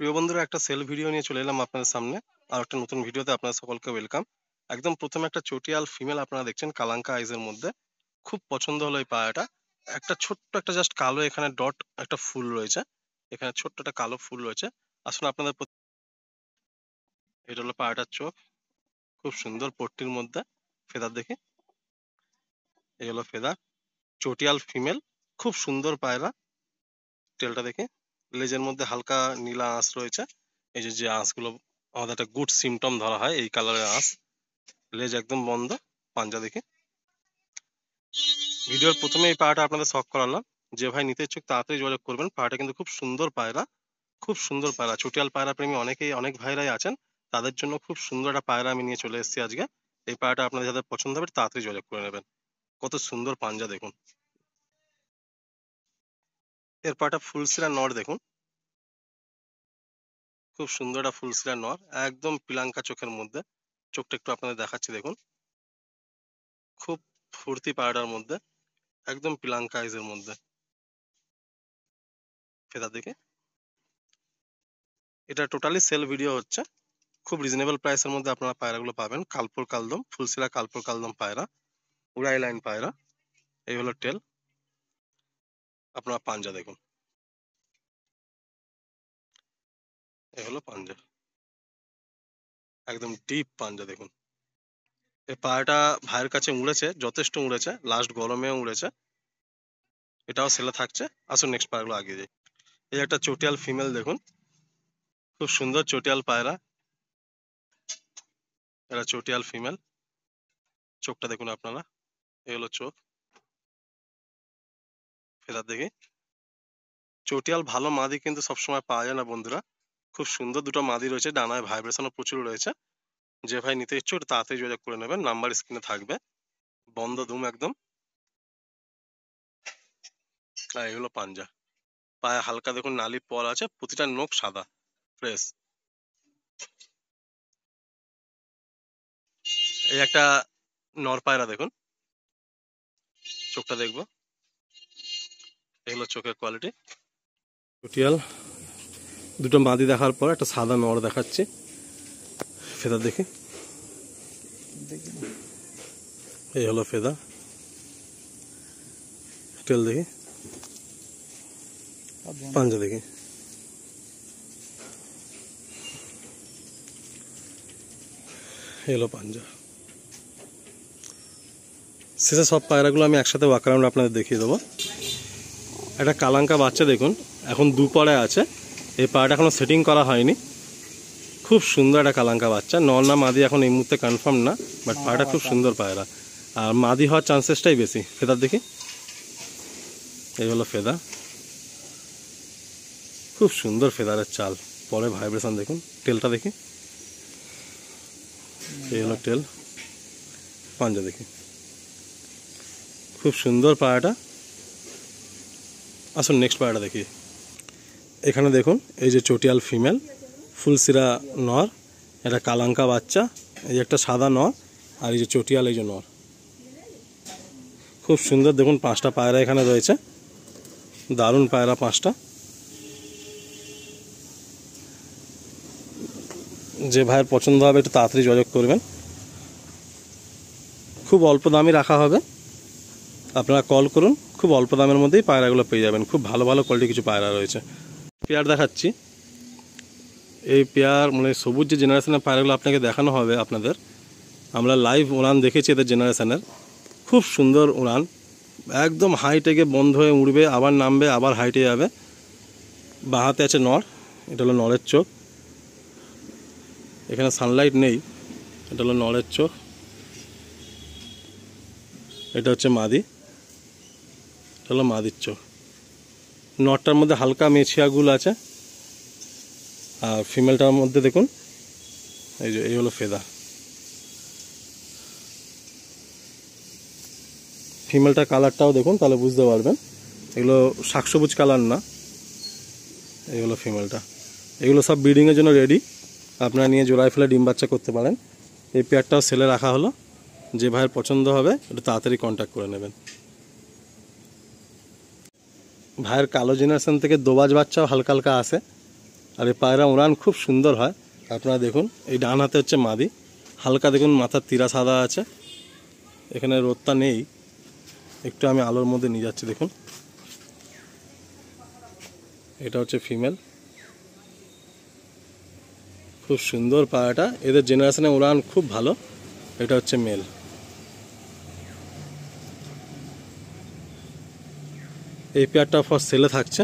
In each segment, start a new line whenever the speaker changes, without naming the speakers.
প্রিয় বন্ধুরা, একটা সেল ভিডিও নিয়ে চলে এলাম আপনাদের সামনে। আর একটা নতুন ভিডিওতে আপনাদের সকলকে ওয়েলকাম। একদম প্রথমে একটা চটিয়াল ফিমেল আপনারা দেখছেন কালাঙ্কা আইজের মধ্যে। খুব পছন্দ হলো এই পায়রাটা। একটা ছোট্ট একটা জাস্ট কালো এখানে ডট একটা ফুল রয়েছে। এখানে ছোট্ট একটা কালো ফুল রয়েছে। আসুন আপনাদের এটা হলো পায়রাটার চোখ। খুব সুন্দর পট্টির মধ্যে ফেদার দেখি। এই হলো ফেদার। চটিয়াল ফিমেল, খুব সুন্দর পায়রা। টেলটা দেখি। লেজের মধ্যে হালকা নীলা আঁশ রয়েছে। এই যে যে আঁশগুলো আমাদের একটা গুড সিমটম ধরা হয়, এই কালারের আঁশ। লেজ একদম বন্ধ। পাঞ্জা দেখি। ভিডিওর প্রথমে এই পায়রাটা আপনাদের শখ করালাম। যে ভাই নিতে ইচ্ছুক তাড়াতাড়ি যোগাযোগ করবেন। পায়রাটা কিন্তু খুব সুন্দর পায়রা। খুব সুন্দর পায়রা। চটিয়াল পায়রা প্রেমী অনেক ভাইরাই আছেন। তাদের জন্য খুব সুন্দর একটা পায়রা আমি নিয়ে চলে এসেছি আজকে। এই পায়রাটা আপনাদের যাদের পছন্দ হবে তাড়াতাড়ি যোগাযোগ করে নেবেন। কত সুন্দর পাঞ্জা দেখুন। এর পায়রাটা ফুলসিরা নর দেখুন। খুব সুন্দর একটা ফুলসিরা নর, একদম পিলাঙ্কা চোখের মধ্যে। চোখটা একটু আপনাদের দেখাচ্ছি দেখুন। খুব ফুর্তি পায়রাটার মধ্যে, একদম পিলাঙ্কা আইজের মধ্যে। ফেদার দেখে। এটা টোটালি সেল ভিডিও হচ্ছে। খুব রিজনেবল প্রাইসের মধ্যে আপনারা পায়রাগুলো পাবেন। কালপুর কালদম, ফুলসিরা কালপুর কালদম পায়রা, উড়াই লাইন পায়রা। এই হলো টেল। আপনারা পাঞ্জা দেখুন। এই হলো পাঞ্জা, একদম ডিপ পাঞ্জা দেখুন। এই পায়রাটা ভাইয়ের কাছে উড়েছে, যথেষ্ট উড়েছে, লাস্ট গরমেও উড়েছে। এটাও সেলে থাকছে। আসুন নেক্সট পায়রাগুলো আগে যাই। এই একটা চটিয়াল ফিমেল দেখুন। খুব সুন্দর চটিয়াল পায়রা। এটা চটিয়াল ফিমেল। চোখটা দেখুন আপনারা। এই হলো চোখ। ফেদার দেখি। চটিয়াল ভালো মাদি কিন্তু সবসময় পাওয়া যায় না বন্ধুরা। খুব সুন্দর দুটো মাদি রয়েছে, ডানায় ভাইব্রেশনও প্রচুর রয়েছে। যে ভাই নিতে ইচ্ছুক তাড়াতাড়ি যোগাযোগ করে নেবেন, নাম্বার স্ক্রিনে থাকবে। বন্ধ ধুম একদম। আর এগুলো পাঞ্জা। পায়ে হালকা দেখুন নালি পর আছে, প্রতিটা নখ সাদা ফ্রেশ। এই একটা নর পায়রা দেখুন। চোখটা দেখবো। এগুলো চোখের কোয়ালিটি। চটিয়াল দুটো মাদি দেখার পর একটা সাদা নর দেখাচ্ছি। ফেদা দেখি। এই হলো ফেদা। টেল দেখি। পাঞ্জা দেখি। এলো পাঞ্জা। শেষে সব পায়রাগুলো আমি একসাথে ওয়াক অ্যারাউন্ড আপনাদের দেখিয়ে দেবো। একটা কালাঙ্কা বাচ্চা দেখুন, এখন দুপাড়ে আছে। এই পায়রাটা এখনো সেটিং করা হয়নি। খুব সুন্দর একটা কালাঙ্কা বাচ্চা। নর না মাদি এখন এই মুহূর্তে কনফার্ম না, বাট পায়রাটা খুব সুন্দর পায়রা। আর মাদি হওয়ার চান্সেসটাই বেশি। ফেদার দেখি। এই হলো ফেদা। খুব সুন্দর ফেদারের চাল, পরে ভাইব্রেশন দেখুন। টেলটা দেখি। এই হলো টেল। পাঞ্জা দেখি। খুব সুন্দর পায়রাটা। আসুন নেক্সট পায়রাটা দেখি। এখানে দেখুন, এই যে চটিয়াল ফিমেল, ফুলসিরা নর, এটা কালাঙ্কা বাচ্চা। এই একটা সাদা নর, আর এই যে চটিয়াল, এই যে নর। খুব সুন্দর দেখুন, 5টা পায়রা এখানে রয়েছে। দারুণ পায়রা 5টা। যে ভাইয়ের পছন্দ হবে একটু তাড়াতাড়ি যোগাযোগ করবেন। খুব অল্প দামই রাখা হবে, আপনারা কল করুন। খুব অল্প দামের মধ্যেই পায়রাগুলো পেয়ে যাবেন। খুব ভালো ভালো কোয়ালিটি কিছু পায়রা রয়েছে। পেয়ার দেখাচ্ছি। এই পেয়ার মানে সবুজ যে জেনারেশনের পায়রাগুলো আপনাকে দেখানো হবে আপনাদের, আমরা লাইভ উড়ান দেখেছি এদের জেনারেশনের। খুব সুন্দর উড়ান, একদম হাইটেকে বন্ধ হয়ে উড়বে, আবার নামবে, আবার হাইটে যাবে। বাঁ হাতে আছে নর। এটা হলো নরের চোখ। এখানে সানলাইট নেই। এটা হলো নরের চোখ। এটা হচ্ছে মাদি। এটা হলো মাদির চোখ। নরটার মধ্যে হালকা মেছিয়া গুল আছে, আর ফিমেলটার মধ্যে দেখুন এই যে এই হলো ফেদা। ফিমেলটার কালারটাও দেখুন, তাহলে বুঝতে পারবেন। এগুলো শাকসবুজ কালার না। এই হলো ফিমেলটা। এগুলো সব ব্রিডিংয়ের জন্য রেডি। আপনারা নিয়ে জোড়ায় ফেলে ডিম বাচ্চা করতে পারেন। এই পেয়ারটাও সেলে রাখা হলো। যে ভাইয়ের পছন্দ হবে একটু তাড়াতাড়ি কন্ট্যাক্ট করে নেবেন। ভাইয়ের কালো জেনারেশন থেকে দোবাজ বাচ্চাও হালকা হালকা আসে। আর এই পায়রা উড়ান খুব সুন্দর হয়। আপনারা দেখুন, এই ডান হাতে হচ্ছে মাদি, হালকা দেখুন মাথার তিরা সাদা আছে, এখানে রোদটা নেই, একটু আমি আলোর মধ্যে নিয়ে যাচ্ছি। দেখুন, এটা হচ্ছে ফিমেল, খুব সুন্দর পায়রাটা, এদের জেনারেশনে উড়ান খুব ভালো। এটা হচ্ছে মেল। এই পেয়ারটা ফর সেলে থাকছে।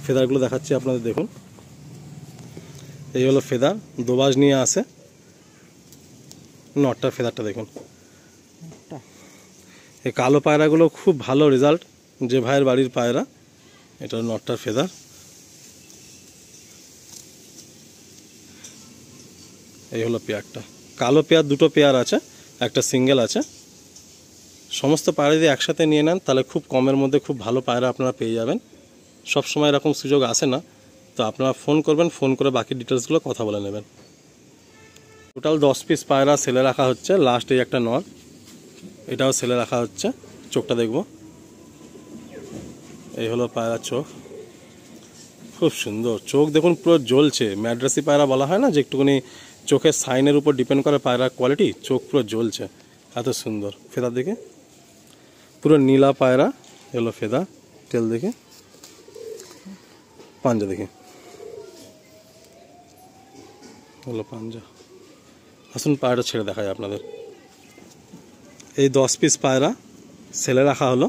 ফেদারগুলো দেখাচ্ছি আপনাদের, দেখুন এই হলো ফেদার, দোবাজ নিয়ে আসে। নটটার ফেদারটা দেখুন। এই কালো পায়রাগুলো খুব ভালো রেজাল্ট, যে ভাইয়ের বাড়ির পায়রা। এটা নটটার ফেদার। এই হলো পেয়ারটা, কালো পেয়ার দুটো পেয়ার আছে, একটা সিঙ্গেল আছে। সমস্ত পায়রা যদি একসাথে নিয়ে নেন তাহলে খুব কমের মধ্যে খুব ভালো পায়রা আপনারা পেয়ে যাবেন। সব সময় এরকম সুযোগ আসে না, তো আপনারা ফোন করবেন, ফোন করে বাকি ডিটেলসগুলো কথা বলে নেবেন। টোটাল 10 পিস পায়রা সেলে রাখা হচ্ছে। লাস্ট এই একটা নর, এটাও সেলে রাখা হচ্ছে। চোখটা দেখব, এই হলো পায়রার চোখ, খুব সুন্দর চোখ দেখুন, পুরো জ্বলছে। ম্যাড্রাসি পায়রা বলা হয় না, যে একটুখানি চোখের সাইনের উপর ডিপেন্ড করে পায়রার কোয়ালিটি, চোখ পুরো জ্বলছে, এত সুন্দর। ফেদার দেখে পুরো নীলা পায়রা, এলো ফেদা। টেল দেখে, পাঞ্জা দেখে, হলো পাঞ্জা। আসুন পায়রাটা ছেড়ে দেখায় আপনাদের। এই 10 পিস পায়রা সেলে রাখা হলো।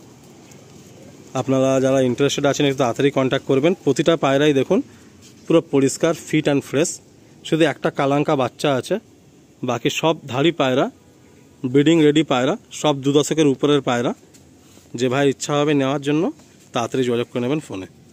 আপনারা যারা ইন্টারেস্টেড আছেন একটু তাড়াতাড়ি কন্ট্যাক্ট করবেন। প্রতিটা পায়রাই দেখুন পুরো পরিষ্কার, ফিট অ্যান্ড ফ্রেশ। শুধু একটা কালাঙ্কা বাচ্চা আছে, বাকি সব ধাড়ি পায়রা, ব্রিডিং রেডি পায়রা, সব 2 দশকের উপরের পায়রা। যে ভাই ইচ্ছা হবে নেওয়ার জন্য তাড়াতাড়ি যোগাযোগ করে নেবেন ফোনে।